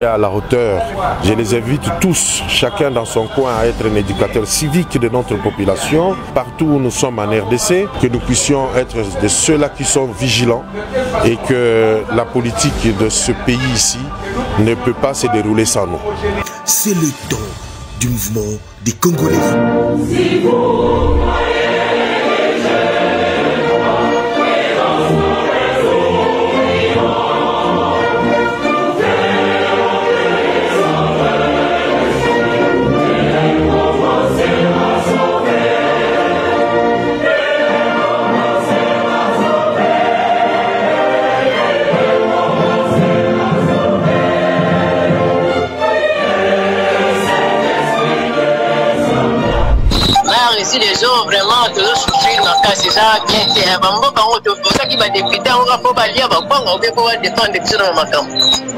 À la hauteur, je les invite tous, chacun dans son coin, à être un éducateur civique de notre population, partout où nous sommes en RDC, que nous puissions être de ceux-là qui sont vigilants et que la politique de ce pays ici ne peut pas se dérouler sans nous. C'est le temps du mouvement des Congolais. Si les gens vraiment toujours souffrir dans le cas, c'est ça qui est ça qui va députer, on va pas lire, on va défendre des petits dans le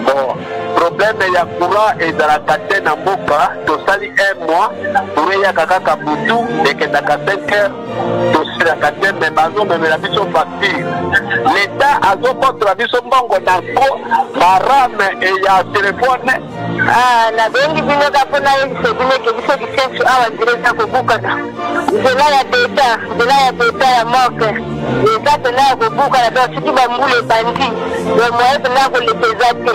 bon, problème il y a courant et dans la catène en boca, tu sali un mois, pour y a kaka kabutu, et que dans la catène, tu la catène, mais bazo, mais la mission facture. L'État a zo contre la mission bongo d'anko, barame et il y a téléphone. Ah, na bengi bino kapona yeso bino ke biso kisensu awa direza kubukana. Zela ya beta ya moke. Eza tena ya kubukana do siki bambule bandi. Do moye tena ko lepezate.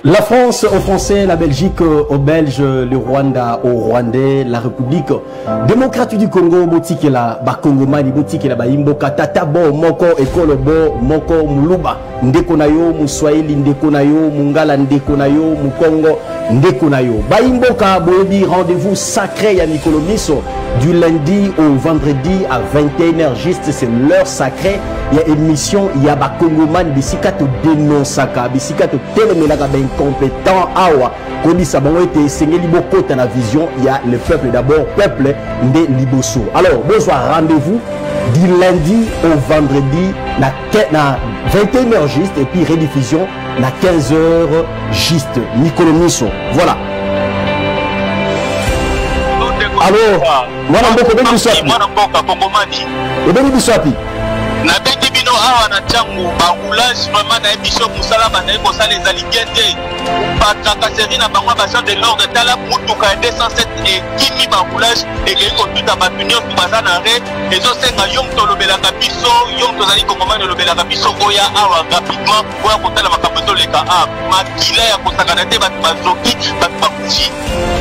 La France aux Français, la Belgique aux Belges, le Rwanda aux Rwandais, la République démocratique du Congo, Botikela, Bakongomani, Botikela, Baimboka, Tatabo, Moko, Ekolobo, Moko, Muluba, Ndekonayo, Muswahili, Ndekonayo, Mungala, Ndekonayo, Mukongo, Ndekonayo. Baimboka, Boebi, rendez-vous sacré à Nicolomiso, du lundi au vendredi à 21h, juste c'est l'heure sacrée. Il y a émission, il y a Bakongomani, Bisikato dénonçaka, Bisikato téléménaga incompétent, Awa, Kodisa Bango était Seigneur Liboko, dans la vision, il y a le peuple d'abord, peuple de Liboso. Alors, bonsoir, rendez-vous du lundi au vendredi, na 21h juste, et puis rediffusion, na 15h juste, Nicolomiso. Voilà. Alors, moi, Bino awa na changu ba roulage vraiment na émission musalama na ko sala les aligende pataka serina bango ba de l'ordre tala mutuka 207 et kimi ba roulage et que ko tuta ba punio baza na re ezo senga yom tolobela ka biso yom tozali ko mama lobela ka biso oya awa rapidement kwa ko tala makabezo leka a makila ya ko sakana te ba bazoki ba bakuchi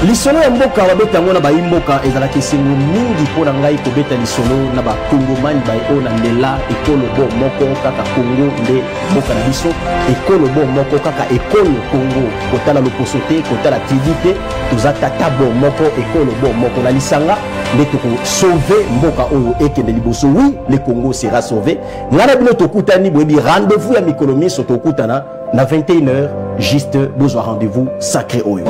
lisolo ya mboka babeta ngona ba imboka ezala kesengo mingi pona ngai ko beta lisolo na ba kongomani ba ona ndela ekolo bo moko kaka Congo nde mboka na biso ekolo bo moko kaka ekolo Congo kotala loposo te kotala tidi te toza tata bo moko ekolo bo moko na lisanga nde toko sauver mboka oyo ekende liboso. Oui, le Congo sera sauvé. Ngana bino tokutani boyebi rendez-vous ya mikolo miso tokutana na 21h juste besoin rendez-vous sacré oyo.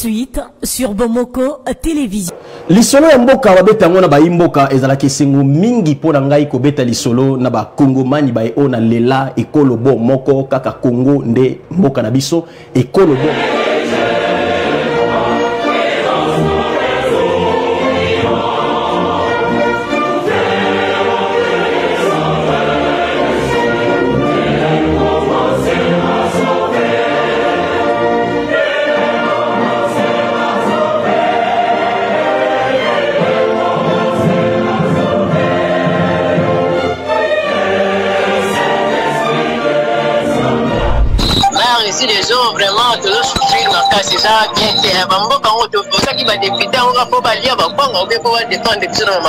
Suite sur Bomoko Télévision. Lisolo ya mboka babeta ngona ba imboka ezala kesengo mingi pona ngai ko beta lisolo na ba kongomani ba ona lela ekolo bo moko kaka Congo nde mboka na biso ekolo bo. les gens vraiment toujours souffrir dans le cas, c'est ça qui est ça qui va députer, on va pas lire, on va défendre des petits dans le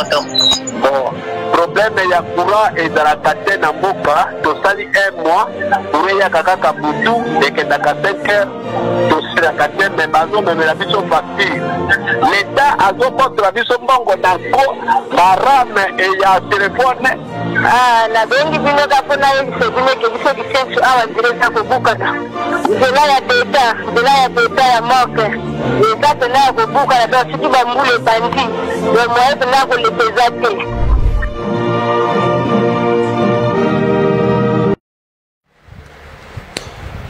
bon, problème il y a courant et dans la catène en boca, tu sali un mois, pour y a kaka kabutu, et que dans la catène, tu la catène, mais bazo, mais la mission facture. L'État a zo contre la mission bongo d'anko, barame et il y a téléphone. Ah, na bengi bino kapona yeso bino ke biso kisensu awa direza kubukana. Zela ya beta ya moke. Eza tena ya kubukana do siki bambule bandi. Do moye tena ko lepezate.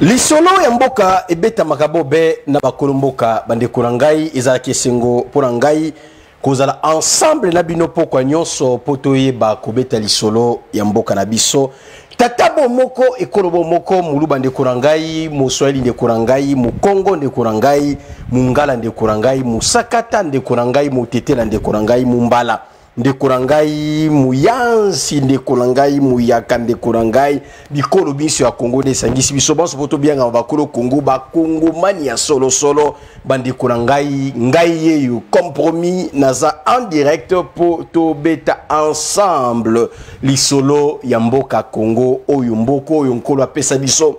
Lisolo ya mboka ebeta makabobe na bakolomboka bande kurangai ezalaki sengo porangai kozala ensemble na bino pokwa nyonso potoye ba kobeta lisolo ya mboka na biso tatabo moko ekolobo moko mulu bande kurangai moswahili nde kurangai mukongo nde kurangai mungala nde kurangai musakata nde kurangai mutetela nde kurangai mumbala nde kurangai muyansi nde kurangai muyaka nde kurangai bikolo biso ya Kongo ne sangisi biso banso poto bianga bakolo Kongo ba Kongo mani ya solo solo bande kurangai ngai yeyu compromis naza en direct poto beta ensemble lisolo ya mboka Kongo oyo mboko oyo nkolo apesa biso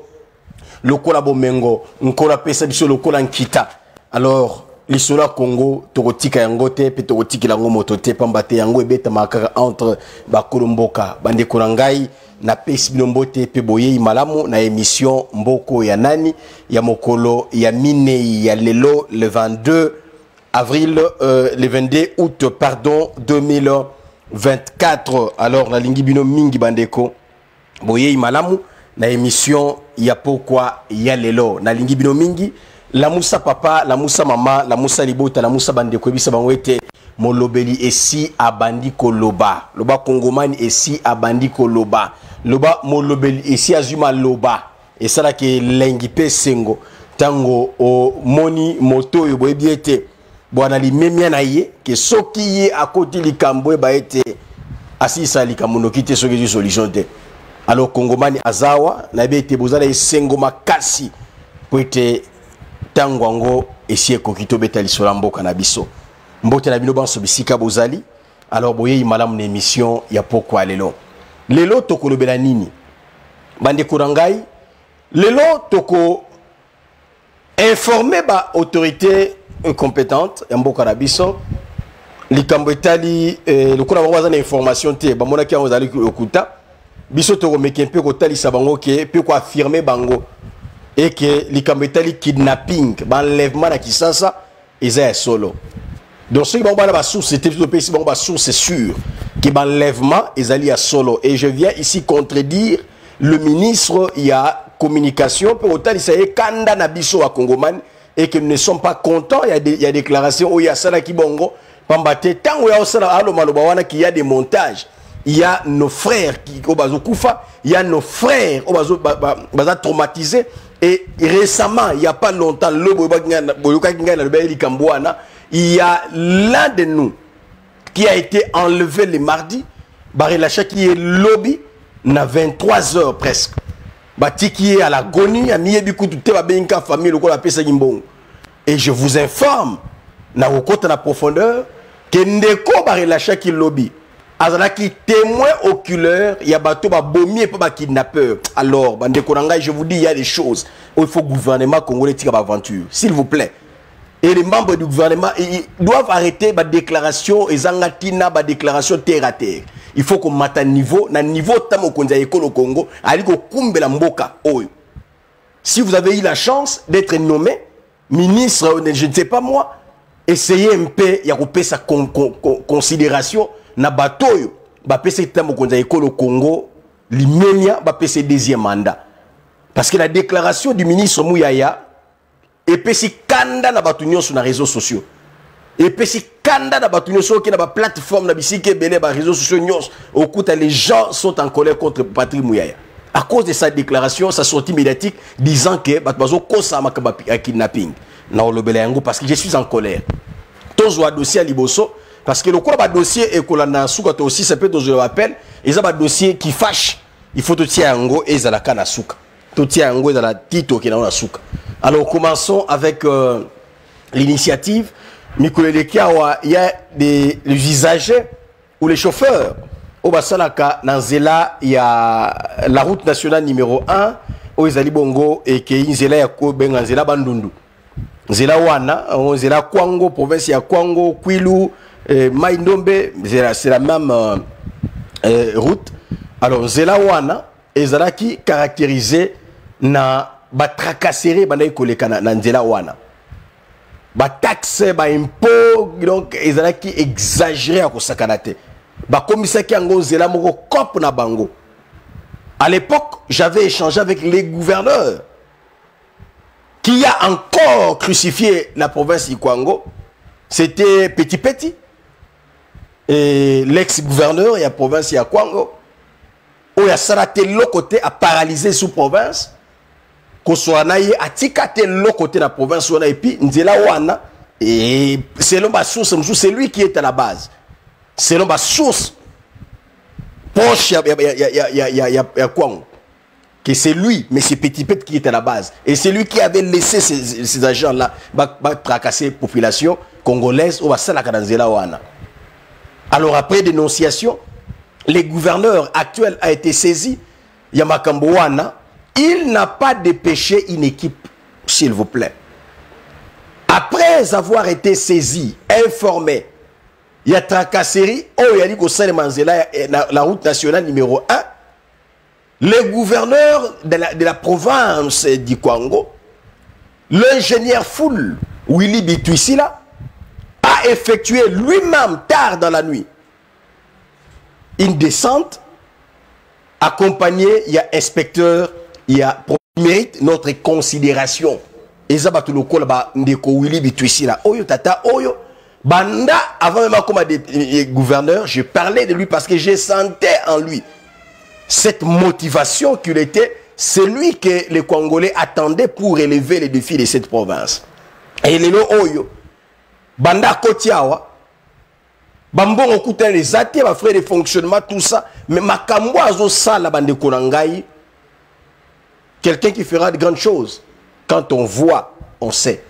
lokola bomengo nkolo apesa biso lokola nkita. Alors lisolo Congo tokotika yango te pe tokotikila yango moto te pambate yango ebeta makaka entre bakolo mboka bande kurangai na pesi binombote pe boye malamu na émission mboko ya nani ya mokolo ya mine ya lelo le 22 avril le 22 août pardon 2024. Alors na lingi bino mingi bandeko boye malamu na émission ya pokwa ya lelo na lingi bino mingi la Moussa papa, la Moussa maman, la Moussa libota, la Moussa bande kwebisa bangwete molobeli esi abandi koloba. Loba kongomani esi abandi koloba. Loba molobeli esi azuma loba. Et ça là que lengi pe sengo tango o moni moto yo boyebiete. Bwana li memia na ye ke soki ye akoti likambo ba ete asisa likamuno kite soki solution te. Alors kongomani azawa na bete bozala esengo makasi po ete tangwango esie kokito beta lisolo mboka na biso mbote na bino banso bisika bozali. Alors boye malamu na émission ya pokwa lelo lelo tokolobela nini bande kurangai lelo toko informer ba autorité compétente ya mboka na biso likambo etali lokola baza na information te ba monaki yango zali okuta biso toko mekempe ko tali sabango ke pe ko affirmer bango et que likambo etali kidnapping banlèvement na Kisasa eza solo. Donc ce qui va ba source c'était plutôt pays ba source c'est sûr que banlèvement ezali ya solo et je viens ici contredire le ministre il y a communication pour autant il s'est kanda na biso wa Congoman et que nous ne sommes pas contents il y a déclaration où il y a sala ki bongo pambate tango ya osala alo maloba wana qu'il y a des montages. Il y a nos frères qui au bazo kufa, il y a nos frères au bazo baza traumatisés. Et récemment, il n'y a pas longtemps, il y a l'un de nous qui a été enlevé le mardi, Barilacha qui est lobby, na 23 heures presque. Bati qui est à l'agonie, a mis toute famille, et je vous informe, na wokota na profondeur, que Ndeko Barilacha qui lobby. Azalaki témoin oculaire, il y a bateau ba bomier pas ba kidnappeur. Alors, bande Kuranga, je vous dis il y a des choses où il faut que le gouvernement congolais tire aventure, s'il vous plaît. Et les membres du gouvernement ils doivent arrêter ba déclaration et zangatina ba déclaration terre à terre. Il faut qu'on mette un niveau, na niveau tamo konza ekolo Congo, aliko kumbela mboka oyo. Si vous avez eu la chance d'être nommé ministre, je ne sais pas moi, essayez un peu ya couper sa considération. Na batoyo ba pese tambo konza ekolo Congo limenia ba pese deuxième mandat parce que la déclaration du ministre Mouyaya et pesi kanda na batunyo sur les réseaux sociaux et pesi kanda na batunyo sur na ba plateforme na bisike belé ba réseaux sociaux nyos au coup les gens sont en colère contre Patrick Mouyaya à cause de sa déclaration sa sortie médiatique disant que bazo kosa makaba kidnapping na olobela yango parce que je suis en colère tozo dossier à liboso. Parce que le quoi dossier et que la souka aussi ça peut être je rappelle ils ont un dossier qui fâche il faut tout tirer en gros et la canne à souka tout tirer en gros dans la tito qui est dans la souka. Alors commençons avec l'initiative Mikolekia il y a des usagers ou les chauffeurs au Basalaka Nanzela il y a la route nationale numéro 1 au Izali Bongo et qui Nzela ya ko Bengazela Bandundu Nzela wana Nzela Kwango province ya Kwango Kwilu Maïndombe, c'est la même route. Alors, Zelawana, Ezalaki caractérisé na batracasserie banaï kolekana na Zelawana. Bataxe, ba impôt, donc Ezalaki exagéré à kosakanate. Ba komisaki ango Zela moko kop na bango. À l'époque, j'avais échangé avec les gouverneurs qui a encore crucifié la province du Kwango, c'était Petit Petit, et l'ex-gouverneur de la province du Kwango, où il a salaté l'autre côté, a paralysé sous province, qu'on soit naïe, a tikaté l'autre côté de la province, et puis, Ndela Wana, et selon ma source, c'est lui qui est à la base. Selon ma source, proche, il y a Kwango. Que c'est lui, mais c'est Petit Petit qui est à la base. Et c'est lui qui avait laissé ces agents-là tracasser la population congolaise au Salakadanzela Wana. Alors après dénonciation, le gouverneur actuel a été saisi, Yamakambo Wana, il n'a pas dépêché une équipe, s'il vous plaît. Après avoir été saisi, informé, il y a tracasserie, il y a dit qu'au sein de Manzela, la route nationale numéro 1, le gouverneur de la province du Kwango, l'ingénieur Foul, Willy Bituisila, a effectué lui-même tard dans la nuit une descente accompagné, il y a inspecteur, il y a mérite notre considération. Et ça va tout le coup là-bas, ndeko Willy Bituisila, oyo tata oyo. Banda, avant même comme gouverneur, je parlais de lui parce que je sentais en lui cette motivation qu'il était, celui que les Congolais attendaient pour relever les défis de cette province. Et les Oyo, Banda Kotiawa, Bambo Okuta les athées, ma frère de fonctionnement, tout ça, mais Makambo Azosa la bande Konangaï, quelqu'un qui fera de grandes choses. Quand on voit, on sait.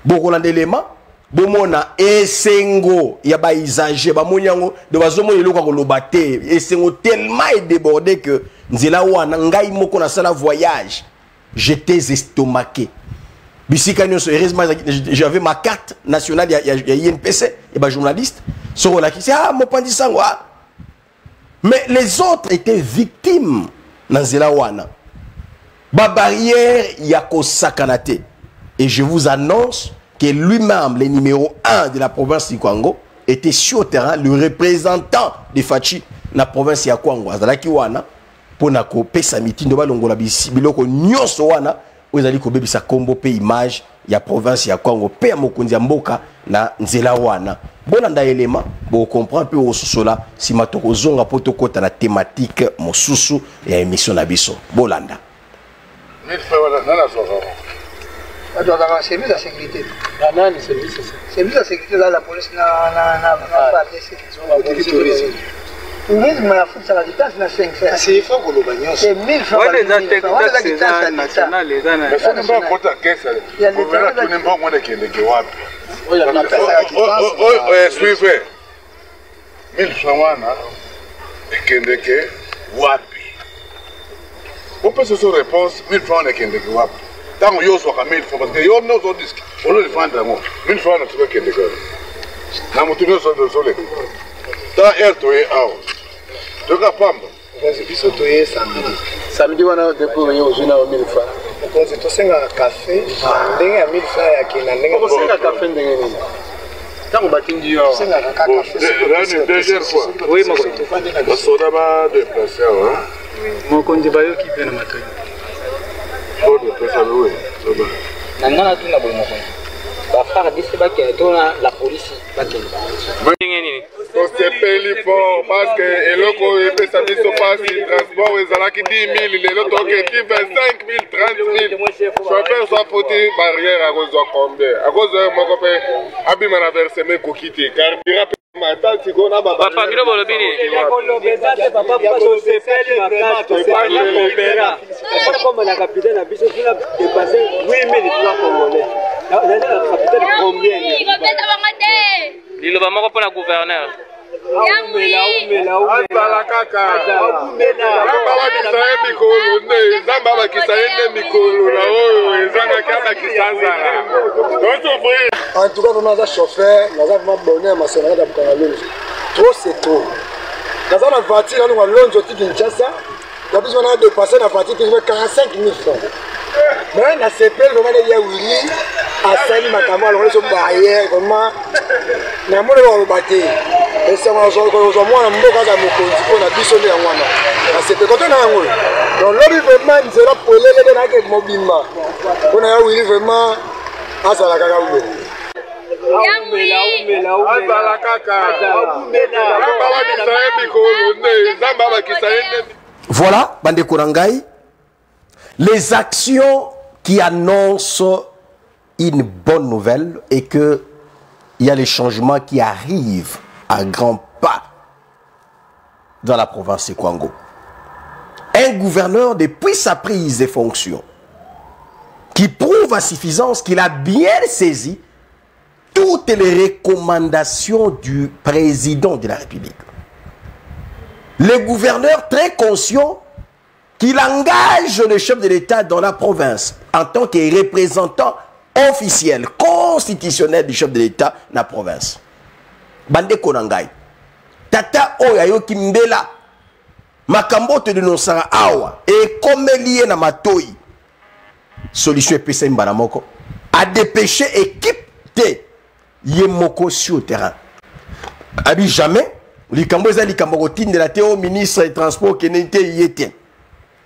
Beaucoup d'éléments. Bomona esengo ya ba isage ba monyango de bazomo yelo ko lobate esengo tellement est débordé que nzela wana ngai moko na sala voyage j'étais estomaqué bisika nyoso heureusement j'avais ma carte nationale ya INPC et ba journaliste sur la qui c'est ah mo pandi sango mais les autres étaient victimes na nzela wana ba barrière ya ko sakanate et je vous annonce que lui-même, le numéro 1 de la province du Kwango, était sur le terrain, le représentant de Fachi, dans la province du Kwango. Azalaki wana, pour na ko pesa meeting de balongola biloko nyonso wana, vous allez ko bebisa kombo pe image ya province ya Kwango pe ya mokonzi mboka na nzela wana. Bolanda élément, bo comprendre peu ososola si matoko zonga potokota na thématique mosusu ya émission na biso. Bolanda. C'est lui la sécurité. C'est lui la sécurité là, la police n'a pas adressé. Mais la foule, ça va dire que c'est 5 francs. C'est 1000 francs pour le bagnon. C'est 1000 francs. Oui, les acteurs nationaux, les années. Mais ça ne va pas être caisse. Il y a des gens qui ne vont pas être suivez. 1000 francs, et Kendeke, Wapi. On peut se faire réponse 1000 francs et Kendeke, Wapi. Tant que yo soit 1000 francs parce que yo no so disque on le défend d'amour 1000 francs na tuko kende gari na mutu no so de sole ta to e awo to ka pamba c'est biso to e samedi wana depo yo jina 1000 francs parce que to senga café ndenge ya 1000 francs ya kina ndenge ko senga café ndenge nini tango batindi yo senga café c'est deuxième fois oui mako ba soda ba de placer hein moko ndibayo ki pena matoi. Nangana tuna bomo ko. Ba fara disse ba ke tona la police ba ke. On se paye fort parce que eloko e pesa biso passe transport ezalaki 10 000 les autres qui 25 000 30 000 chauffeur soit foutu barrière à cause de combien à cause de moko pe abima na versement ko quitter carburant papa kilo bolobini papa pour se faire ma carte c'est comme la capitale a biso qui a dépassé 8300 congolais la capitale combien liloba moko pona gouverneur en tout cas, vraiment, un chauffeur, nous avons vraiment bonheur à ma sœur de Bukangalonge. Trop, c'est trop. Dans la voiture, nous avons l'onge au Kinshasa. Nous avons dépassé la voiture qui fait 45 000 francs. Mais on a CP, vraiment, il y a Willy, à Sani Makama, on est barrière, vraiment. Nous avons le bâti. Et c'est aujourd'hui, on a un mot dans mon compte, on a bisonné à moi. c'est te côté na yango donc lobby vraiment nzela polele na ke mobimba kuna ya wili vraiment azala kaka ube voilà bande korangai les actions qui annoncent une bonne nouvelle et que il y a les changements qui arrivent à grands pas dans la province de Kwango. Un gouverneur, depuis sa prise de fonction, qui prouve à suffisance qu'il a bien saisi toutes les recommandations du président de la République. Le gouverneur très conscient qu'il engage le chef de l'État dans la province en tant que représentant officiel, constitutionnel du chef de l'État dans la province. Bande Konangai. Tata Oyayo Kimbela. Makambo te dénonçara awa. Et comme lié na matoi. Solution EPC Mbanamoko. A dépêché équipe T. Yemoko sur le terrain. Abi jamais. Likambo eza likambo rotine de la Théo ministre des Transports qui n'était yété.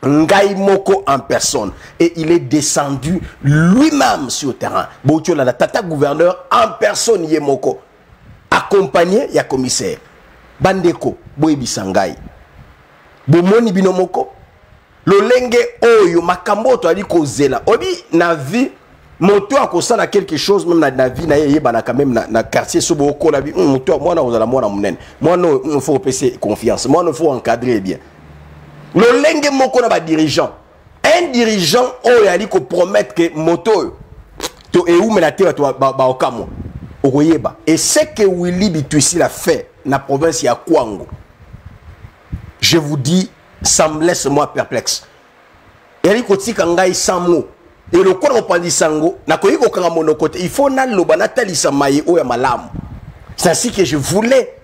Ngai Moko en personne. Et il est descendu lui-même sur le terrain. Boutio la tata gouverneur en personne Yemoko. Accompagné, il y a commissaire. Bandeko, Boebi Sangai. Bomoni binomoko. Lolenge oyo makambo to ali kozela. Obi na vie moto akosala quelque chose même na vie na yeba quand même na quartier sobo ko la vie moto moi na ozala moi na munene. Moi no il faut passer confiance. Moi il faut encadrer bien. Lolenge moko na ba dirigeant. Un dirigeant oyo ali ko promettre que moto to e ou mena te ba okamo. Okoyeba. Et c'est que Willy Bituisi l'a fait dans la province ya Kwango. Je vous dis, ça me laisse moi perplexe. Eri koti kangai sans mots. Et le corps opandi sango, na koyiko kanga monokote. Il faut na loba na talisa maye o ya malamu. C'est ainsi que je voulais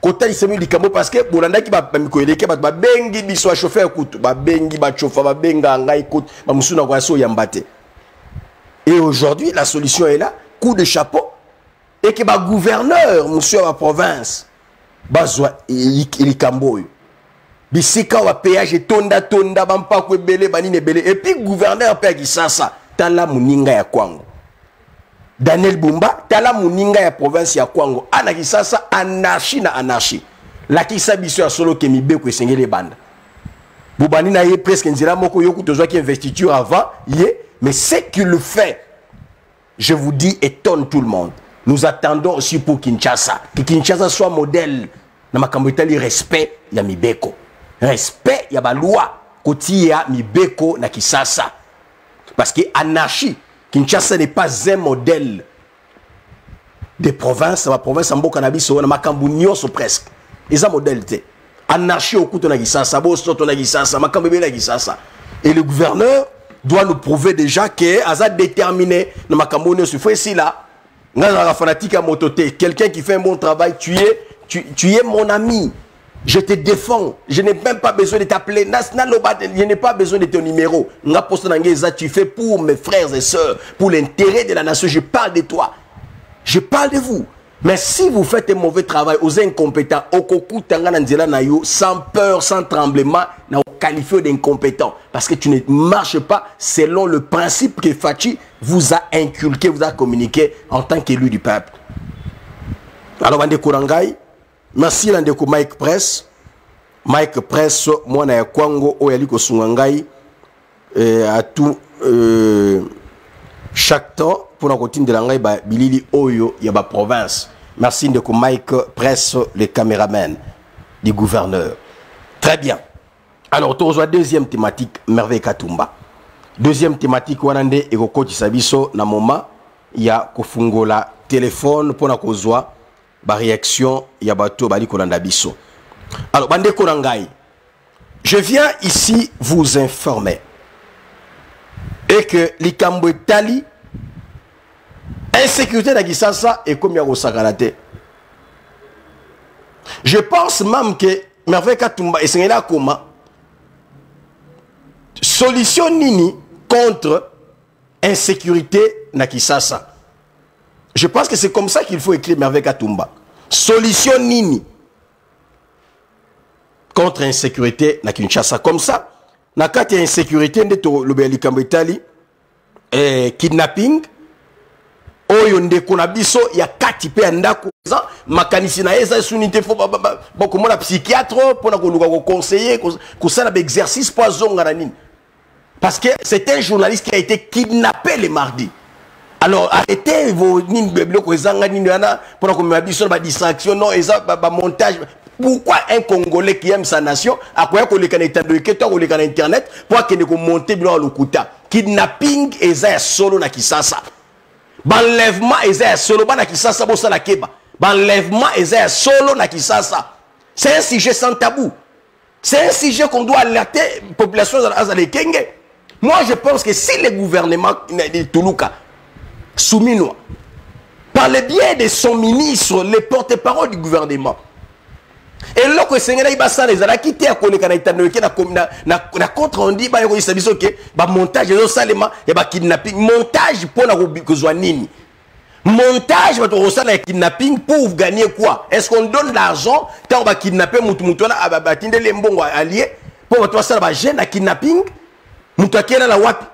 kotali semi likambo parce que bolanda ki ba mikoyeleke ba bengi biso chauffeur kutu, ba bengi ba chauffeur ba benga ngai kutu, ba musuna kwa so yambate. Et aujourd'hui, la solution est là, coup de chapeau. Et que le gouverneur, monsieur la province, bazwa ilikamboyo. Bisika wa péage tonda bampa kwe bele banine bele. Et puis gouverneur père qui ça tala muninga ya Kwango. Daniel Bumba tala muninga ya province ya Kwango. Ana ki ça anarchie na anarchie. La ki sa biso ya solo ke mibeko esengele banda. Bubani na ye presque nzira moko yoku tozwa ki investiture avant ye, mais ce qu'il fait, je vous dis, étonne tout le monde. Nous attendons aussi pour Kinshasa. Que Kinshasa soit modèle. Dans ma cambritali, respect, il y a Mibeko. Respect, il y a la loi. Koti ya Mibeko na Kinshasa. Parce que anarchie, Kinshasa n'est pas un modèle des provinces. Ma province en Bokanabiso, na Makambunioso presque. Ils ont un modèle. Anarchie au couteau na Kinshasa, Bosoto na Kinshasa, Makambebe na Kinshasa. Et le gouverneur doit nous prouver déjà que Aza déterminé na Makambunioso. Il faut ici là. Quelqu'un qui fait un bon travail, tu es mon ami. Je te défends. Je n'ai même pas besoin de t'appeler. Je n'ai pas besoin de ton numéro. Tu fais pour mes frères et sœurs, pour l'intérêt de la nation. Je parle de toi. Je parle de vous. Mais si vous faites un mauvais travail aux incompétents, sans peur, sans tremblement, vous qualifiez d'incompétent. Parce que tu ne marches pas selon le principe que Fachi vous a inculqué, vous a communiqué en tant qu'élu du peuple. Alors, Bandeko Rangai, merci Landeko Mike Press. Mike Press, moi, na Kwango, Oyaliko Sungangai, à tout, chaque temps, pour la routine de l'angai, Bilili Oyo, Yaba province. Merci Ndeko Mike Press, le caméraman du gouverneur. Très bien. Alors, tu reçois deuxième thématique, Merveille Katumba. Deuxième thématique, Wanande et Kokoti Sabiso, na moment, il y a Kofungola téléphone pour na kozwa, ba réaction, il y a bateau, bali Kolanda Biso. Alors, Bande Korangai, je viens ici vous informer et que l'Ikambo Tali, insécurité na Kisasa et comme Yako Sakalate. Je pense même que Merveille Katumba et Sengela Koma solution nini contre insécurité na Kisasa. Je pense que c'est comme ça qu'il faut écrire Merveille Katumba. Solution nini. contre insécurité na Kinshasa. Comme ça, na kati ya insécurité ndeto lobe likambo etali kidnapping oyo ndeko na biso ya kati pe ndako za makanisi na eza sunité fo ba komona psychiatre pona ko luka ko conseiller ko sala exercice po zonga na nini. Parce que c'est un journaliste qui a été kidnappé le mardi. Alors arrêtez vos nini bloko ezanga nini wana pona ko mabiso ba distraction non eza ba montage. Pourquoi un Congolais qui aime sa nation a quoi qu'on les internet pour qu'il ne monte bien le kuta kidnapping eza solo na Kisasa banlèvement eza solo na Kisasa bossa la keba banlèvement eza solo na Kisasa. C'est un sujet sans tabou, c'est un sujet qu'on doit alerter population azale kenge. Moi je pense que si le gouvernement de Toulouka Souminois par le biais de son ministre, les porte-parole du gouvernement, et là que Seigneur il va ça les ala quitter à connaître na contre on dit ba yoko sabiso ke ba montage zo salema et ba kidnapping montage pour na kozwa nini montage ba to sala kidnapping pour gagner quoi? Est-ce qu'on donne l'argent quand on va kidnapper mutu na ba tindele mbongo allié pour ba sala ba jeune na kidnapping mutu akela la wapi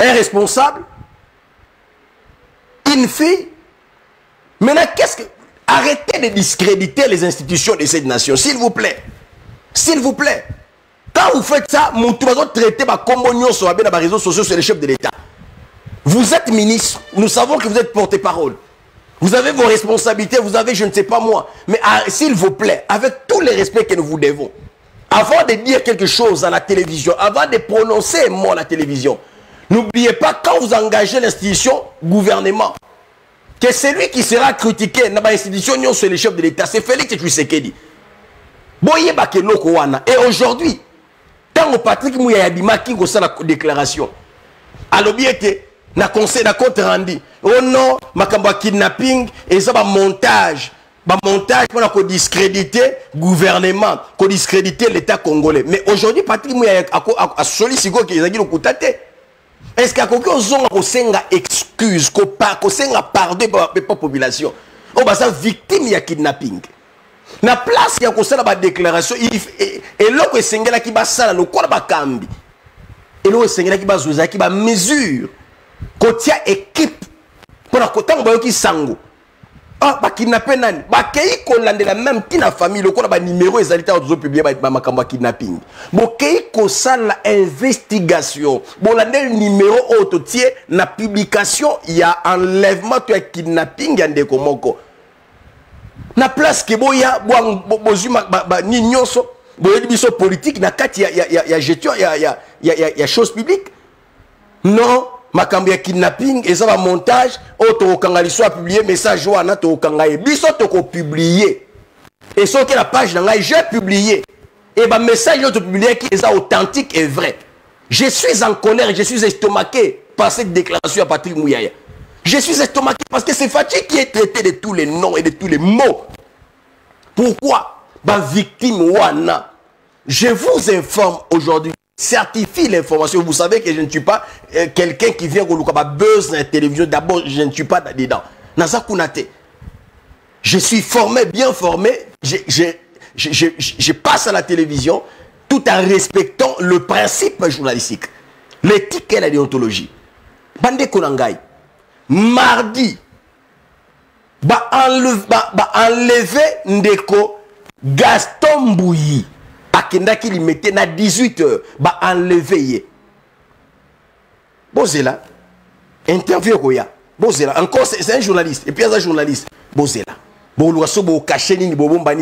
un responsable une fille. Maintenant qu'est-ce que arrêtez de discréditer les institutions de cette nation, s'il vous plaît. S'il vous plaît. Quand vous faites ça, vous traitez sur les réseaux sociaux sur les chefs de l'État. Vous êtes ministre, nous savons que vous êtes porte-parole. Vous avez vos responsabilités, vous avez je ne sais pas moi. Mais s'il vous plaît, avec tous les respects que nous vous devons, avant de dire quelque chose à la télévision, avant de prononcer un mot à la télévision, n'oubliez pas quand vous engagez l'institution gouvernement, que celui qui sera critiqué dans l'institution sur les chefs de l'État, c'est Félix Tshisekedi. Et aujourd'hui, tant que Patrick Mouyayabima qui a la déclaration, à l'objet na conseil na compte rendu, oh non, makamba kidnapping et ça va montage pour discréditer le gouvernement, pour discréditer l'État congolais. Mais aujourd'hui, Patrick Mouyayabima a sollicité qu'il a dit le coup. Est-ce qu'il y a quelqu'un qui a excuse, qui a pardon pour la population? On va être victime de kidnapping. Na place il y a une déclaration et là que Sengela qui va ça le quoi ba kambi. Et là Sengela qui va zoza qui va mesure kotia équipe pour la kotang ba yoki sango. Ah ba kidnapper nani? Ba kei ko landela même tina famille le quoi ba numéro ezalita auto publier ba makambo kidnapping. Bo kei ko sala investigation. Bo landel numéro auto tie na publication il y a enlèvement to kidnapping ya ndeko moko. Na place ke boya bozuma ni nyonso boye biso politique na kati ya gestion ya chose publique. Non, makambo ya kidnapping et ça va montage auto kangali soit publier message wana to kangaye biso to ko publier. Et sur la page dans j'ai publié et ba message auto publier qui est authentique et vrai. Je suis en colère, je suis estomaqué par cette déclaration à Patrick Mouyaya. Je suis estomaqué parce que c'est Fatih qui est traité de tous les noms et de tous les mots. Pourquoi? Ma victime Wana. Je vous informe aujourd'hui, certifie l'information. Vous savez que je ne suis pas quelqu'un qui vient au buzz dans la télévision. D'abord, je ne suis pas dedans. Naza Kounate. Je suis formé, bien formé. Je passe à la télévision tout en respectant le principe journalistique, l'éthique et la déontologie. Bande Konangai. Mardi, enlever Ndeko Gaston Mbouyi. Akenda qui lui mettait à 18h. Enlever. Bozela. Interview Koya. Bozela. Encore, c'est un journaliste. Et puis, il y a un journaliste. Bozela.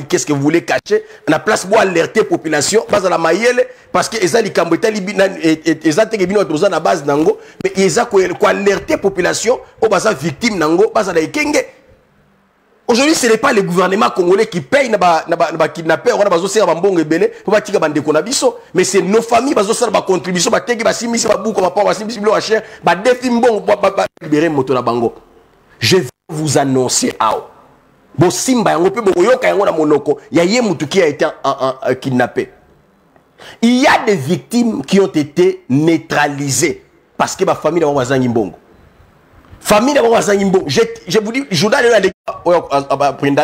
Qu'est-ce que vous voulez cacher? On a place pour alerter la population. Parce que les gens qui ont été à base nango, mais ils ont alerter la population aux victimes nango, aujourd'hui, ce n'est pas le gouvernement congolais qui paye les kidnappeurs, mais c'est nos familles qui ont des contributions, je vais vous annoncer. Kidnappé. Il y a des victimes qui ont été neutralisées parce que ma famille n'a pas besoin de bongo. famille d'abord à Zangimbo. Je vous dis, je vous donne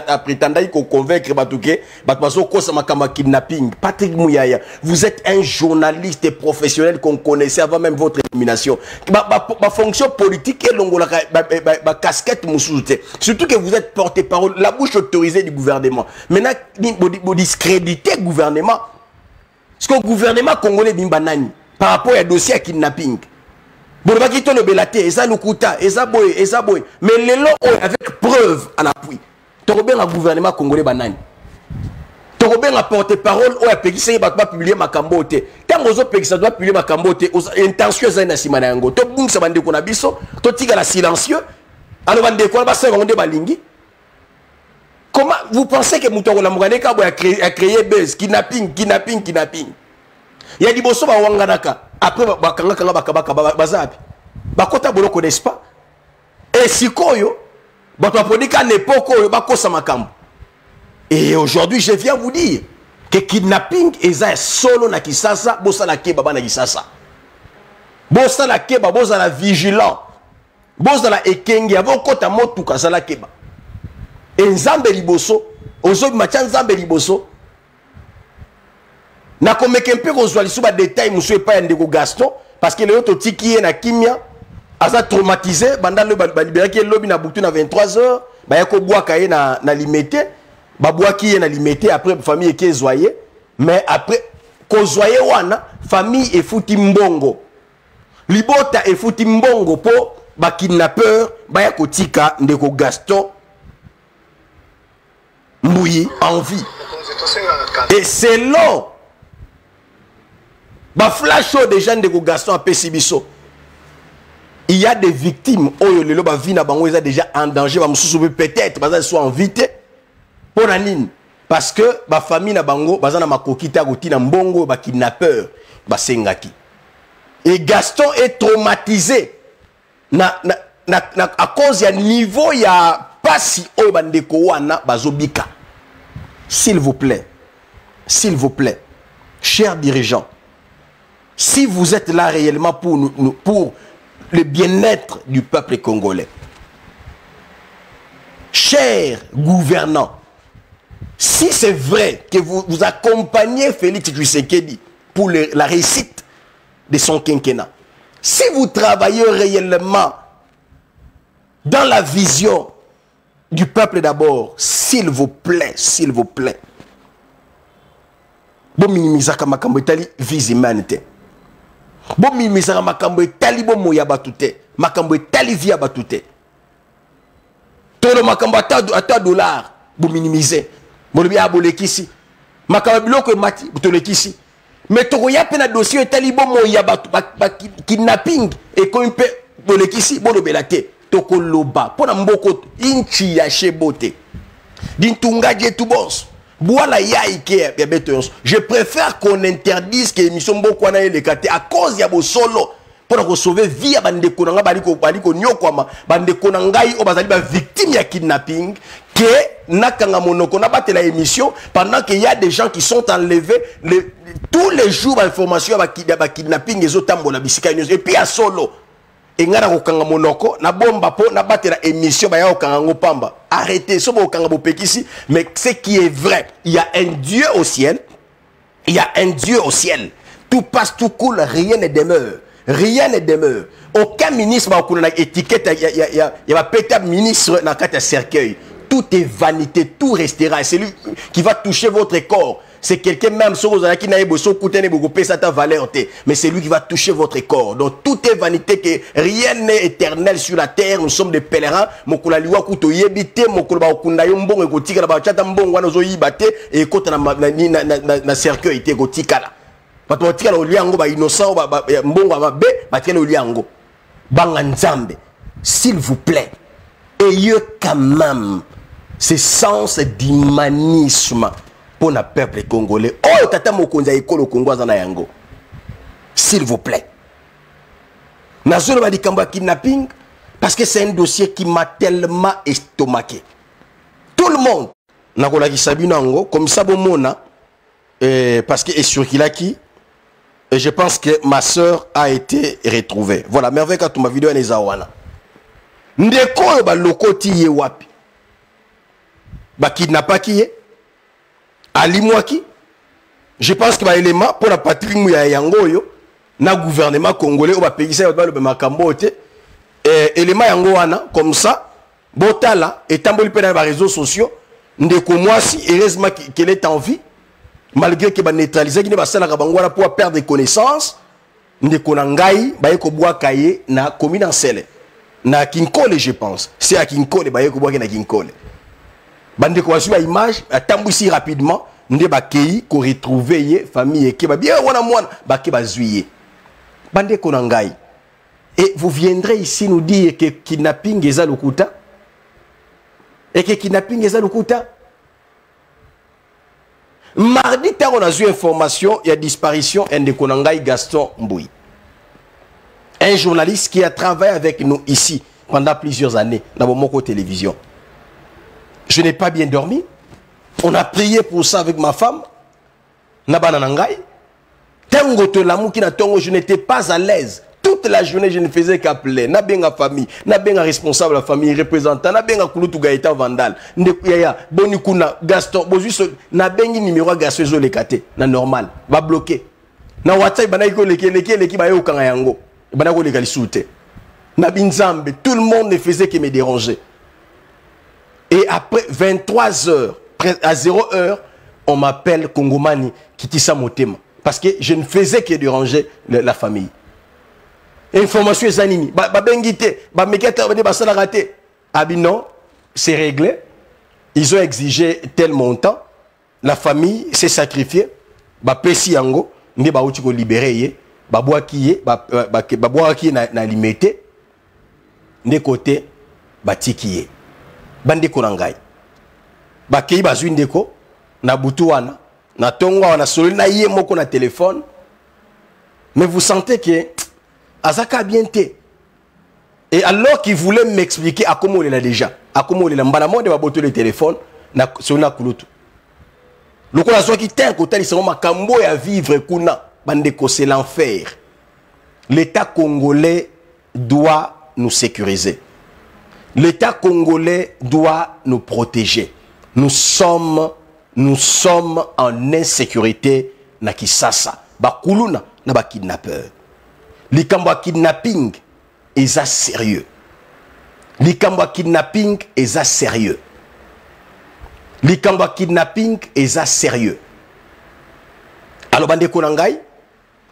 un prétendant qu'on convaincre Batouké, Batouazo Kosamakama kidnapping. Patrick Mouyaya, vous êtes un journaliste professionnel qu'on connaissait avant même votre élimination. Ma fonction politique est longue, ma casquette moussouté. Surtout que vous êtes porte-parole, la bouche autorisée du gouvernement. Maintenant, vous discréditez le gouvernement. Parce que le gouvernement congolais bimbanani par rapport à dossier à kidnapping. Bon, va quitter le belaté, eza lukuta, eza boy. Mais les lots avec preuve en appui. Tu bien le gouvernement congolais banani. Tu bien la porte-parole ou à Pékissa va publier ma cambote. Tant aux autres Pékissa doit publier ma cambote, intention eza na simana yango. To bung sa bande kona biso, to tiga la silencieux. Alors bande kona ba seconde balingi. Comment vous pensez que Moutongo la Mouganeka a créé buzz, kidnapping. Il y a des bosso ba wanganaka. Après bazabi bakota boloko n'est-ce pas et sikoyo batwaponika nepoko bakosa makambo. Et aujourd'hui je viens vous dire que kidnapping eza solo na Kisasa, bosa la keba bana Kisasa, bosa la keba, bosa la vigilant, bosa la ekenge avant kota motuka sala keba enzambe liboso ozobi macha nzambe liboso. Na komeke mpe kozwali suba détail monsieur pas ndeko Gaston parce que le autre tiki na kimia asa traumatisé banda le balibérer ki lobi na butu na 23h ba yako boaka ye na limité ba boaki ye na limité après famille eke zoyer mais après kozwaye wana famille efuti mbongo libota efuti mbongo po ba kidnappeur ba yako tika ndeko Gaston Mbouyi en vie. Et c'est long. Bah flash des gens de Gaston à Pessibiso. Il y a des victimes. Oh le ba vie na bango ils déjà en danger. Bah monsieur peut-être bah soit invité pour la ligne parce que bah famille na bango bah na makokita goti na mbongo bah kidnappeur bah sengaki. Et Gaston est traumatisé à cause ya niveau ya pasi oh bandeko wana bazobika. S'il vous plaît, chers dirigeants. Si vous êtes là réellement pour le bien-être du peuple congolais, chers gouvernants, si c'est vrai que vous accompagnez Félix Tshisekedi pour la réussite de son quinquennat, si vous travaillez réellement dans la vision du peuple d'abord, s'il vous plaît, bon minimisaka makambo etali vise humanité. Bon minimisaka makambo etali bo moya batute, makambo etali via batute. Tolo makambo ata dollar, bon minimiser. Bon bien abolekisi. Makambo biloko mati, botolekisi. Mais toko ya pena dossier etali bo moya batu kidnapping et ko impe bolekisi bon belate. Toko loba pona mboko inchi ya chebote. Dintunga je tout boss. Voilà, je préfère qu'on interdise que l'émission Mboko na les à cause ya bo solo pour sauver vie bande konanga baliko nyokwama bande konangai o bazali ba victime ya kidnapping que nakanga monoko na batela émission pendant qu'il y a des gens qui sont enlevés tous les jours information ba kidnapping les otambola bisika et puis à solo et ngara kokanga monoko na bomba po na batela émission ba ya okanga ngopamba. Arrêtez ce bo okanga bo pekisi, mais ce qui est vrai, il y a un Dieu au ciel. Il y a un Dieu au ciel. Tout passe, tout coule, rien ne demeure. Rien ne demeure. Aucun ministre va avoir une étiquette, il y a peut-être ministre dans le cercueil. Tout est vanité, tout restera. C'est lui qui va toucher votre corps. C'est quelqu'un même qui n'a pas valeur, mais c'est lui qui va toucher votre corps. Donc tout est vanité, que rien n'est éternel sur la terre. Nous sommes des pèlerins. S'il vous plaît, ayez quand même ce sens d'humanisme pour le peuple congolais. Oh, tata mokonza ekolo kongwaza na yango. S'il vous plaît. Nazolo ba dikamba kidnapping parce que c'est un dossier qui m'a tellement estomaqué. Tout le monde nakola ki sabina ngo comme ça bomona parce que est sur Kilaki et je pense que ma sœur a été retrouvée. Voilà, merveille quand ma vidéo est zawana. ndeko ba lokoti ye wapi ba kidnappaki ye alimwaki. Je pense que ba élément pour la patrie Mouya yango yo na gouvernement congolais ba pays ça ba le makambo te élément yango wana comme ça botala etamboli pe na ba réseaux sociaux ndeko mwasi heureusement qu'elle est en vie malgré que ba neutraliser ki ba sala ka bangwana pour perdre des connaissances ndeko na ngai ba yeko bwa kaye na commune Nsele na Kinkole je pense c'est à Kinkole ba yeko bwa na Kinkole bande ko ba image atambwisi rapidement nde ba kei ko retrouver ye famille ke ba bien wana mwana ba ke ba zuiye bande ko na ngai. Et vous viendrez ici nous dire que kidnapping est à l'Okuta et que kidnapping est à l'Okuta. Mardi, on a eu information, il y a disparition de Konangai Gaston Mboui. Un journaliste qui a travaillé avec nous ici pendant plusieurs années dans Bomoko Télévision. Je n'ai pas bien dormi. On a prié pour ça avec ma femme. Nabananangai. Tango Tolamu qui n'a tongo, je n'étais pas à l'aise. Toute la journée, je ne faisais qu'appeler. Na benga famille, na benga responsable de la famille, représentant, na benga Kulutu Gaïta Vandal, Ndekuyaya, Bonikuna, Gaston, Bozus, na bengi numéro Gaston Zolekate, na normal, va bloquer. Na WhatsApp, banako leki ba yo kanga yango, banako lekali soute. Na binzambe, tout le monde ne faisait que me déranger. Et après 23 heures, à 0 heure, on m'appelle Kongomani Kitisa Motema. Parce que je ne faisais que déranger la famille. Information est anini. Bengite, meketa basala raté. Abi non, c'est réglé. Ils ont exigé tel montant. La famille s'est sacrifiée. Pesi yango, ndi ba uti ko libérer ye, boa ki na limité. Ndi côté batiki ye. Bande ko nangai. Kei bazwi ndeko na butu wana, na tongo wana solo na ye moko na téléphone. Mais vous sentez que Azaka bien té. Et alors qu'il voulait m'expliquer à comment il est déjà, à comment il est là, mbana de baboto le téléphone, na sur na kulutu. Le coup la qui tient côté ils sont makambo à vivre kuna, bandeko c'est l'enfer. L'État congolais doit nous sécuriser. L'État congolais doit nous protéger. Nous sommes en insécurité na Kisasa. Bakuluna na ba kidnappeur. Likamba kidnapping est à sérieux. Likamba kidnapping est à sérieux. Likamba kidnapping est à sérieux. Alors bande konangai,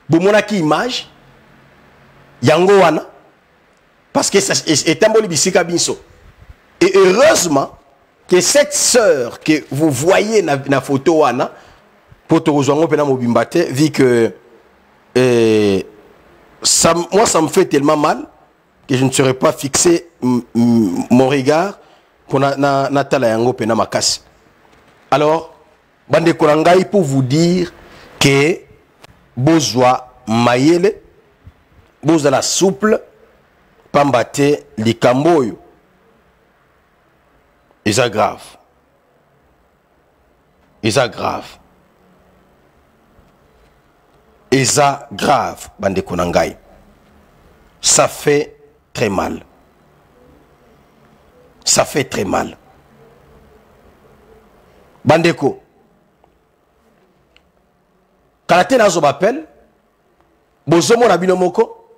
bomona ki image yango wana parce que ça est un bisika binso. Et heureusement que cette sœur que vous voyez na photo wana poto ozwango pena mobimbate vu que moi ça me fait tellement mal que je ne serais pas fixé mon regard pour Natala Yango Pena Makasi. Alors, Bande Korangai pour vous dire que Bozwa Mayele, Bozwa la souple, Pambate Likamboyo. Et ça grave. Et ça grave. Et ça grave, Bande Konangai. Ça fait très mal. Ça fait très mal. Bandeko. Quand nazo m'appelle, bozomo na bino moko.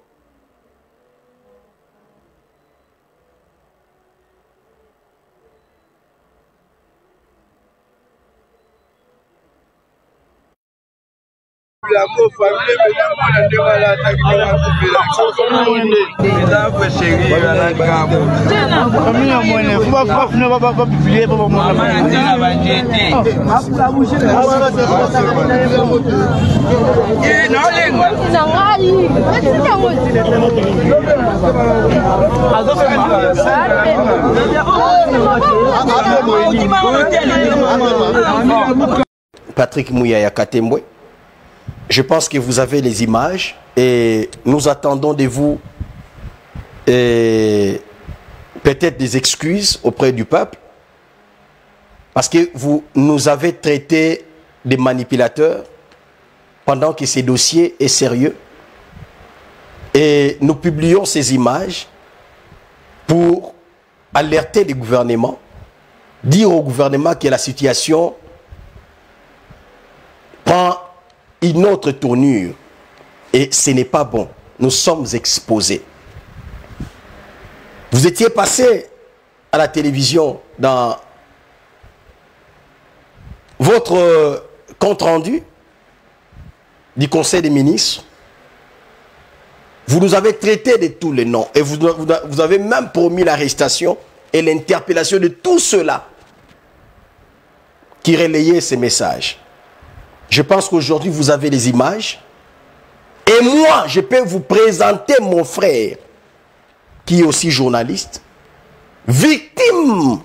Patrick Mouya Katembwe. Je pense que vous avez les images et nous attendons de vous peut-être des excuses auprès du peuple parce que vous nous avez traités de manipulateurs pendant que ces dossiers est sérieux et nous publions ces images pour alerter les gouvernements, dire au gouvernement que la situation prend une autre tournure et ce n'est pas bon. Nous sommes exposés. Vous étiez passé à la télévision dans votre compte rendu du Conseil des ministres. Vous nous avez traité de tous les noms et vous avez même promis l'arrestation et l'interpellation de tous ceux-là qui relayaient ces messages. Je pense qu'aujourd'hui, vous avez les images. Et moi, je peux vous présenter mon frère, qui est aussi journaliste, victime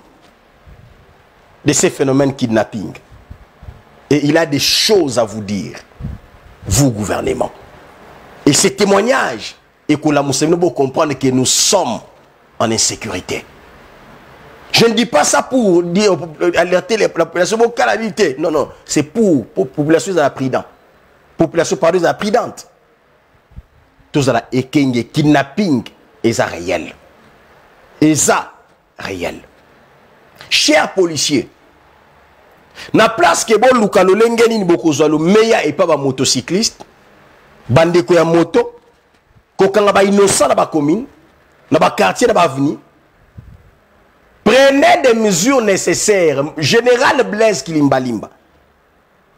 de ces phénomènes kidnapping. Et il a des choses à vous dire, vous, gouvernement. Et ces témoignages, et que la Moussemine pour comprendre que nous sommes en insécurité. Je ne dis pas ça pour dire, alerter la population pour calamité. Non, non, c'est pour la population de la prudente. Population pardon, de la prudente. Tout ça, et kidnapping, et ça réel. Et ça réel. Chers policiers, na place que bon lukalo lengeni ni bokozalo meya et pas ba motocycliste, bande ko ya moto, ko kanga ba innocent na ba commune, na ba quartier na ba avenue. Prenez des mesures nécessaires. Général Blaise Kilimbalimba.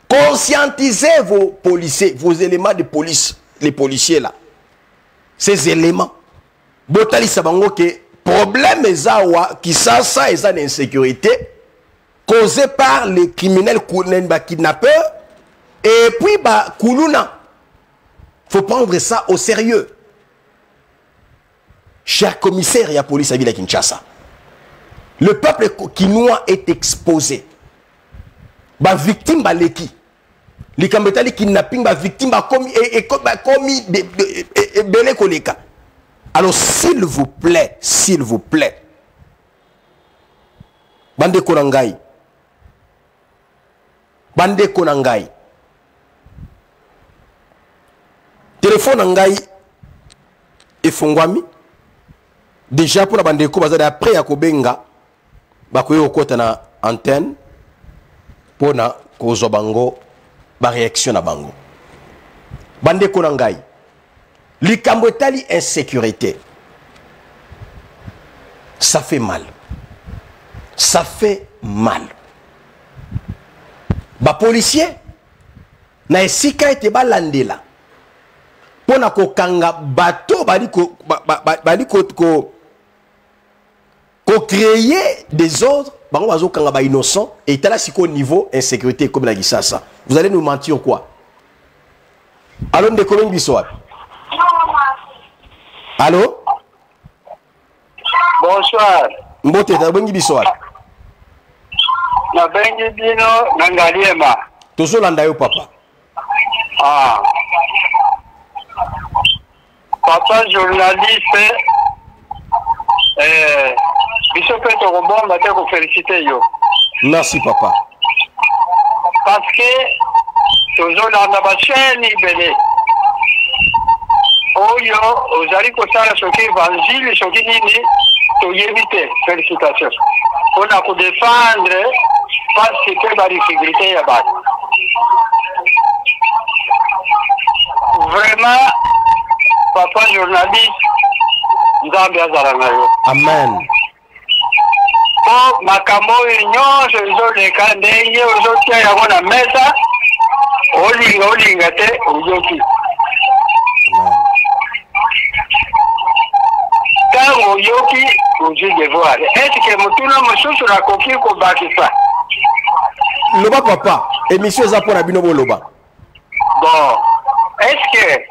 Conscientisez vos policiers, vos éléments de police, les policiers là. Ces éléments. Botali sabango que problème ezawa qui ça est une insécurité causée par les criminels kidnappeurs et puis ba kuluna. Faut prendre ça au sérieux. Cher commissaire et la police à Ville Kinshasa. Le peuple kinois est exposé. Ba victime ba leki. Les kambetali kidnapping ba victime ba commis belé koleka. Alors s'il vous plaît, bande konangai. Bande konangai. Téléphone ngai efongwami. Déjà pour la bande ko bazali après ya kobenga bakoyo kota na antenne pour na kozo bango ba réaction na bango. Bande konangai. Likambo etali insécurité. Ça fait mal. Ça fait mal. Ba policier na esika ete balandela. Pona ko kanga bateau bali ko créer des ordres, bango bazo kanga ba innocent et tala siko niveau insécurité comme la Gisasa. Vous allez nous mentir quoi? Allô de Colombie soir. Allô? Bonsoir. Mbote ta bengi bisoir. Na bengi bino nangaliema. Tozo landa yo papa. Ah. Papa journaliste biso pe to robomba te ko féliciter yo. Merci papa. Parce que tozo landa ba chaîne belé. Oyo ozali kosala soki évangile soki nini toyebi. Félicitations. On a pour défendre parce que la difficulté ya bato. Vraiment papa journaliste nzambe azala na yo. Amen. Po makambo nyonso ezoleka ndenge ozotia yango na mesa olinga te ozoki. Quand yoki oji devoir. Est-ce que mutuna mususu na koki ko bakisa? Loba papa, émission za pour la binobo loba. Bon, est-ce que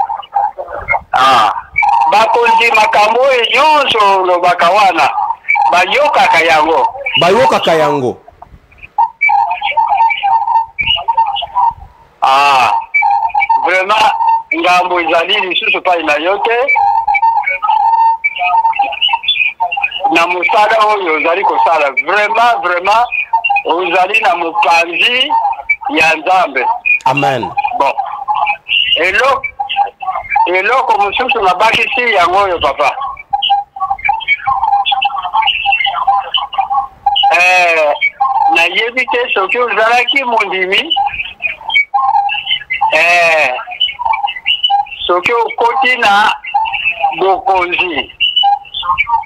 bakonzi makambo nyonso loba kawana bayoka kayango. Bayoka kayango. Vraiment ngambo izali lisusu pa inayote. Na musala oyo ozali kosala vraiment ozali na mopanzi ya Nzambe. Amen. Bon. Eloko mosusu nabakisi yango oyo papa. nayebi te soki ozalaki mondimi soki okoti na bokonzi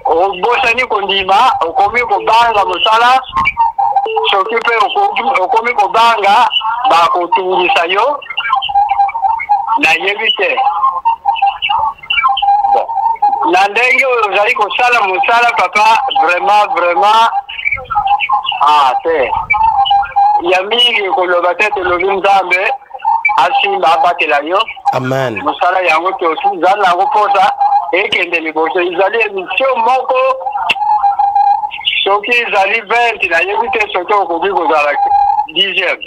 obosani kondima okomi kobanga mosala soki mpe okomi kobanga bakotungisa yo nayebi te na ndenge oyo ozali kosala mosala papa vraiment te ya mingi koloba te tolobi nzambe asimba abatela yo amen mosala yango tosi zali nango mposa ekende liboso ezali émission moko soki ezali 20 nayebi te soki okoki kozala 10e.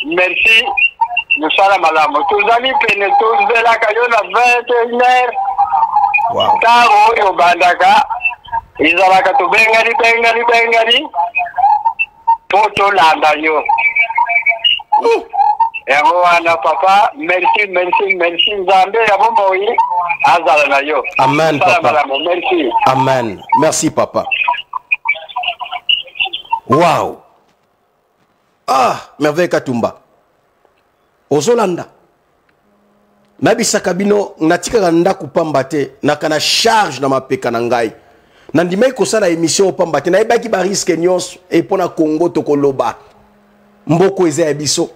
Merci mosala malamu tozali pene tozelaka yo na 21h ntango oyo obandaka ezalaka tobengani mpo tolanda yo yango wana papa merci nzambe ya bomoi azala na yo amen papa merci amen merci papa wow merveille Katumba ozolanda nabisaka bino natikaka ndako pamba te nakana charge na mapeka na ngai nandimai kosala émission pamba te nayebaki ba risque nyonso et pona Congo tokoloba mboko eza ya biso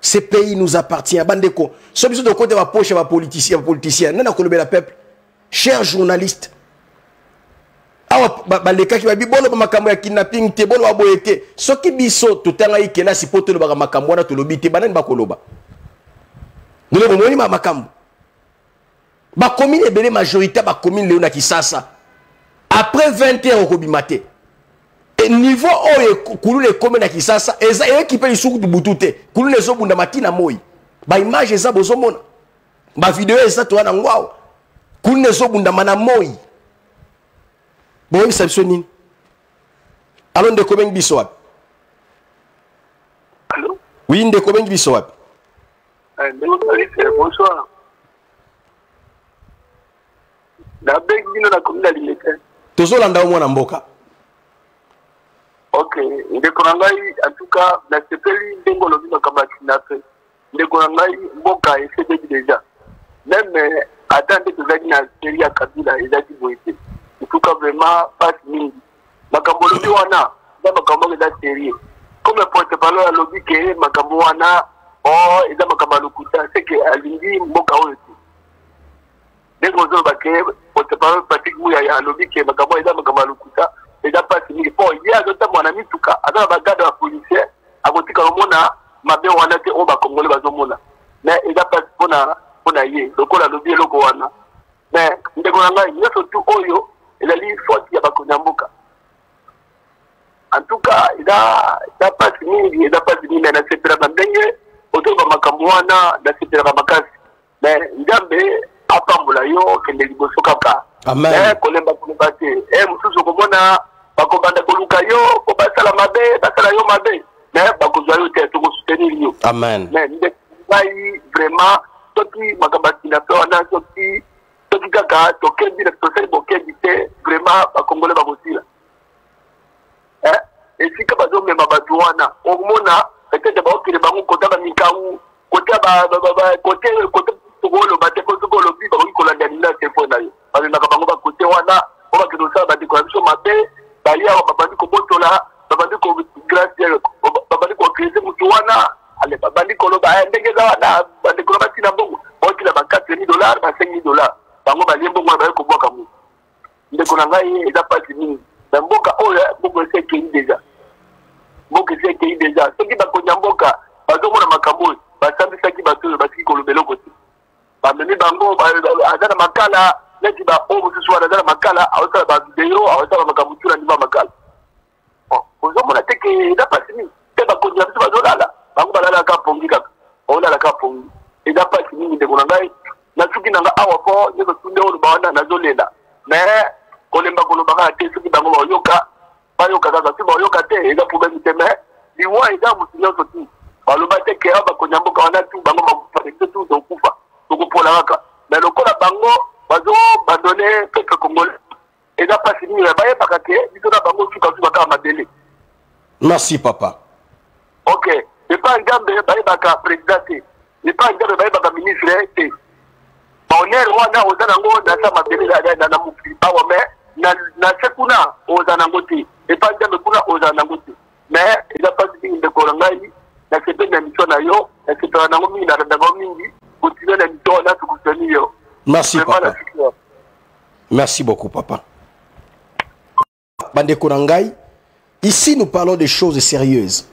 ce pays nous appartient bandeko so biso de côté ba poche ba politicien nana kolobela peuple cher journaliste awa balekaki babi bolo ba makambo ya kidnapping te bolo aboyete soki biso totanga ikela sipoto lo ba makambo wana tolobi te banani bakoloba nous avons dit makambo ba commune ebele majorité ba commune Léona Kisasa après 20 ans au bimate et niveau oyo kulu le commune Kisasa eza équipe lisuku dubutute kulu les obunda matina moi ba image eza bozomona ba vidéo eza to wana ngwao kulu les obunda mana moi bon sabsoni allons de commune biso wapi allô oui de commune biso wapi bonsoir. La beg bino na commune Limete. Tozolanda mwana mboka. OK, ndeko na ngai en tout cas na sepeli ndengo lobi na kabaki na pe. Ndeko na ngai mboka essaie déjà. Même attendre tozaki na série ya Kabila ezaki boité. En tout cas vraiment pas mingi. Makambo lobi wana, na makambo eza série. Comme porte-parole lobi ke makambo wana eza makambo lokuta c'est que alingi mboka oyo ti ndenge ozoba ke porte-parole Patrick Mouya ya lobi ke makambo eza makambo lokuta eza pasi mingi po ye azotambola na mituka aza na bagade ya policier akotika komona mabe wana te oyo bakongole bazomona mais eza pasi mpona ye lokola lobi eloko wana mais ndeko na ngai nyonso tu oyo ezali faute ya bakonzi ya mboka en tout cas eza pasi mingi mais nasepelaka ndenge otoba makambo wana nasepelaka makasi mais nzambe apambola yo kende liboso kaka kolemba te mosusu okomona bakobanda koluka yo po basala yo mabe mais bakozwa yo te tokosoutenir yo amen mais ngai vraiment soki makambo asina mpe wana soki kaka tokendi tosali bokendi te vraiment bakongole bakosila esika bazomema bato wana okomona peut-être baokele bango kota bamikawu kote tokoloba te po tokolobi bakoki kolanda nina telefone na yo balendaka bango bakote wana po bakende kosala bandeko na biso mabe bali awa babandi kobotola babandi kograce babandi kokrese motu wana ale babandi koloba ndenge eza wana bandeko na batina mbongo baokila ba $4,000 ba $5,000 bango balie mbongo wana baye kobwaka motu ndeko na ngai eza pasi mingi na mboka oyo mbongo esi ekei deja mboka esi ekei deja soki bakonya mboka bazomona makambo oyo basambisaki bato oyo basiki koloba eloko te bamemi bango aza na makala neti baoyo mosusu wana aza na makala aosala bavideo aosala makambo tu na ndima makala ozomona teke eza pasi mingi te bakonzi na biso bazolala bango balalaka pongi kaka baolalaka pongi eza pasi mingi ndeko na ngai nasuki na nga awa po nyonso tunde oloba wana nazolela mais kolemba kolobaka te soki bango bayoka kaka soki bayoka te eza problème te mais liwa eza motu nyonso tu baloba te ke awa bakonya mboka wana tu bango bakufa tu tokufa tokopola kaka mais lokola bango bazobandone peuple congolais et n'a pas fini ba ye bakake biso na bango tuka tuka mabele. Merci papa. OK, et pas ngambe ba ye baka président et pas ngambe ba ye baka ministre té. Honneur wana ozanango na sa mabele na mukili ba wa mais na sekuna ozanango té et pas ngambe kuna ozanango té. Mais il a pas dit de korangai na sepe na mission na yo na sepe na ngo mingi na ndango mingi continuer la mission na tukutani yo. Merci papa. Merci beaucoup papa. Bande korangai, ici nous parlons de choses sérieuses.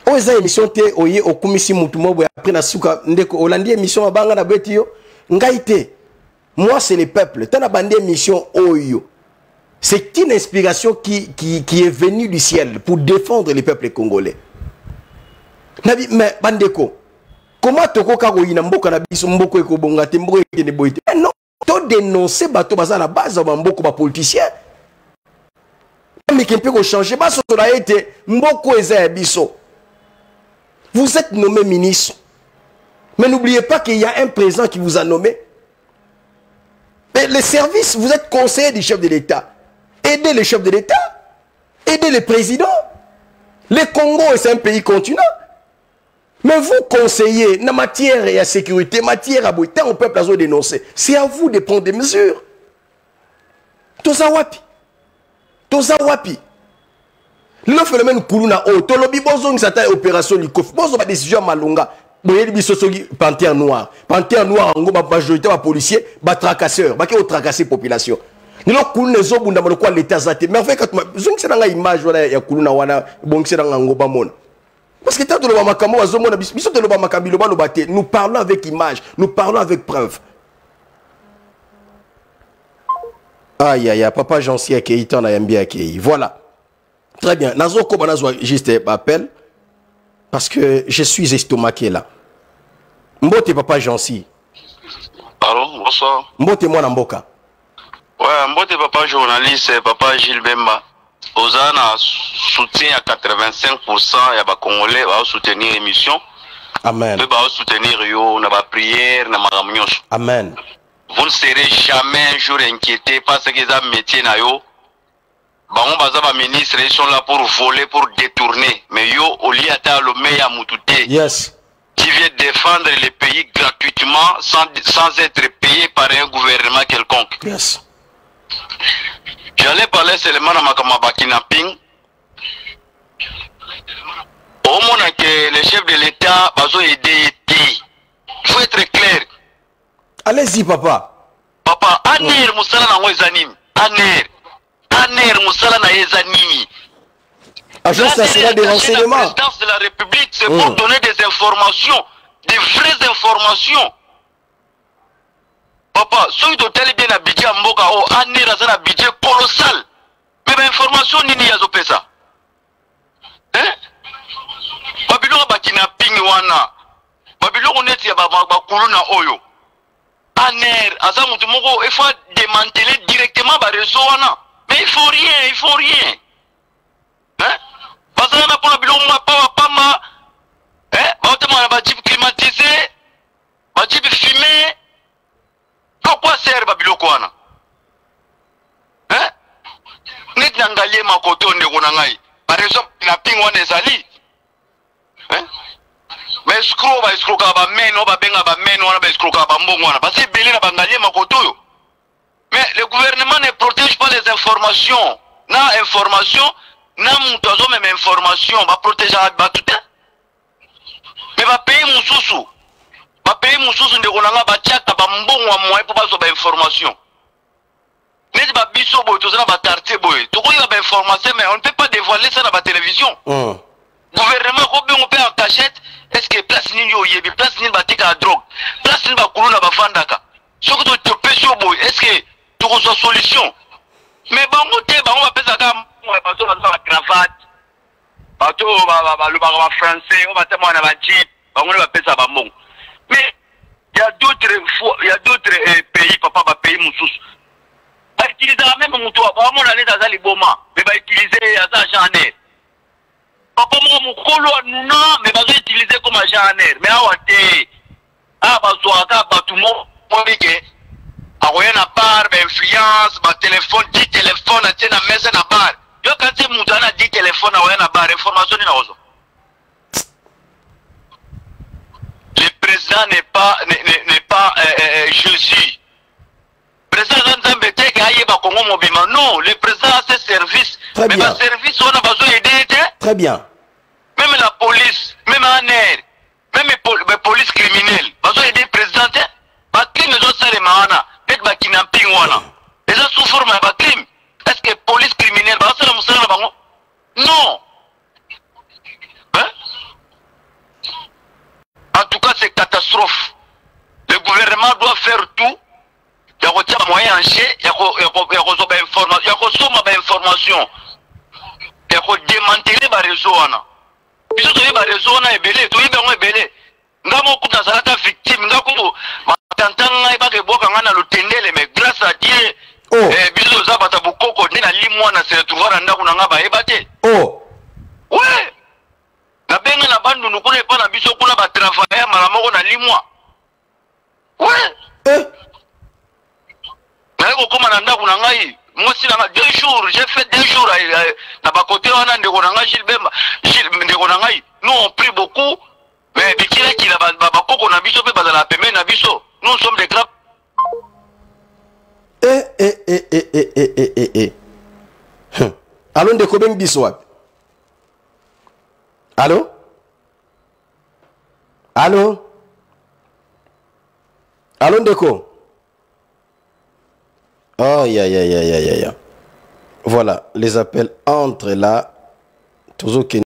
Oza émission te oye okumisi mutu mobo après na suka ndeko olandi émission abanga na betio ngaite. Moi c'est le peuple. Tana bande émission oyo. C'est une inspiration qui est venue du ciel pour défendre les peuples congolais. Mais bandeko, comment toko kagoyina mboka na biso mboko ekobonga te mboko ekene boite. Non, to dénoncer bato baza na base ba mboko ba politicien. Mais qui peut changer baso to la été mboko eza ya biso. Vous êtes nommé ministre. Mais n'oubliez pas qu'il y a un président qui vous a nommé. Mais les services, vous êtes conseiller du chef de l'État. Aidez le chef de l'État, aidez le président. Le Congo est un pays continent. Mais vous conseillez, dans matière de sécurité, matière à boiter, on peut pas dénoncer. C'est à vous de prendre des mesures. Toza wapi. Toza wapi. Le phénomène Koulouna, Tolobi Bozo, ça t'a opération Likof. Bozo, ma décision Malunga. Boyeli Bisosogi, Panthère Noire. Panthère Noire, en gros, ma majorité, ma policier, ma tracasseur, ma qui ont tracassé population. Nous avons l'État zate. Mais en fait, quand nous avons une image, nous parce que nous parlons avec image, nous parlons avec preuve. Aïe, aïe, papa Jean-Cy Akei, t'en as bien Akei. Voilà. Très bien. Nazo Kobana juste appel parce que je suis estomaqué là. Mbote papa Jean-Cy. Allô, bonsoir. Mbote moi Namboka. Ouais, mbote papa journaliste, papa Gilles Bemba. Ozana soutien à 85% ya ba Congolais va soutenir l'émission. Amen. Va soutenir yo na ba prière na maramnyos. Amen. Vous ne serez jamais un jour inquiété parce que ça métier na yo. Bango baza ba ministre ils sont là pour voler, pour détourner. Mais yo au lieu ata le meilleur mutute. Yes. Qui vient défendre le pays gratuitement sans être payé par un gouvernement quelconque. Yes. J'allais parler seulement à ma kidnapping. Au moment que le chef de l'État va aider, il faut être clair. Allez-y, papa. Papa, Aner Moussala na Wezanim. Aner Moussala na Wezanim. Agence nationale des renseignements. La présidence de la République, c'est pour donner des informations, des vraies informations. Papa, ceux qui ont bien un budget à Mboka, Aner a un budget colossal. Mais l'information, nini yazo pesa. Hein? Babylon a kidnapping wana. Babylon on est ya bakuluna oyo. Aner, azamutu moko, il faut démanteler directement ba réseau wana. Mais il faut rien. Hein? Parce que na pona bilon pas ma. Hein? Ba ba jeep climatisé, ba jeep fumé. À quoi sert Babylon wana? Hein? Net nangalie makoto ndeko nangai. Par exemple, la ping wana ezali. Hein? Mais escroc ka ba meno ba benga ba meno wana ba escroc ka ba mbongo wana. Parce que belé na bangalie makoto yo. Mais le gouvernement ne protège pas les informations. Na information, na mutozo même information, ba protéger ba tout. Mais ba payer mususu. Ba payer mususu ndeko nanga ba tiaka ba mbongo wa moyen pour ba so ba information. N'est pas biso boy, tout ça ba quartier boy. Tout quoi ba information mais on ne peut pas dévoiler ça dans la télévision. Gouvernement ko bien on peut en cachette. Est-ce que place ni yo yebi, place ni ba tika drogue, place ni ba kuluna ba fandaka. Ce que tu te pèses boy, est-ce que tu reçois solution? Mais bango te bango ba pesa ka bato ba la cravate. Bato le ba français, on va te moi na ba jeep, bango ba pesa ba mbongo. Mais il y a d'autres pays, papa, va payer mon sous. Va utiliser la même moto, va mon année dans les boma, mais va utiliser agent en air. Papa, mon colo, non, mais va utiliser comme agent en air. Mais à Wate, à Bazoaka, Batoumo, akoya na bar ba influence ba téléphone 10 téléphone atie na mesa na bar yo kati mutu ana 10 téléphone akoya na bar information ni na ozo. Le président n'est pas Jésus. Le président Nzambe teke ayeba Congo mobima. Non, le président a ses services. Très mais bien. les services on a besoin d'aider. Très bien. Même la police, même en air, même la police criminelle, besoin d'aider le président. Ba crime les autres c'est maana. Peut-être ba kidnapping wana. Les autres souffrent mais ba crime. Est-ce que police criminelle ba ça la musala bango? Non. Hein? En tout cas, c'est catastrophe. Le gouvernement doit faire tout. Il y a des moyens en jeu, il y a des informations. Il y a démanteler les réseaux. Puis les réseaux sont ébélés, tout est ébélé. Nous avons des victimes, nous avons mais grâce à Dieu, ouais. La benga na bandu nukule pa na biso kuna ba travailler malamoko na limwa. Ouais. Na yeko koma na ndaku na ngai, moi si na 2 jours, j'ai fait 2 jours na ba côté wana ndeko na ngai Gilbemba, ndeko na ngai. Nous on prie beaucoup, mais bikira ki na ba koko na biso pe bazala pembe na biso. Nous sommes des grands. Allô ndeko ben biso. Allô? Allô? Allô Ndeko? Oh, ya. Voilà, les appels entrent là. Toujours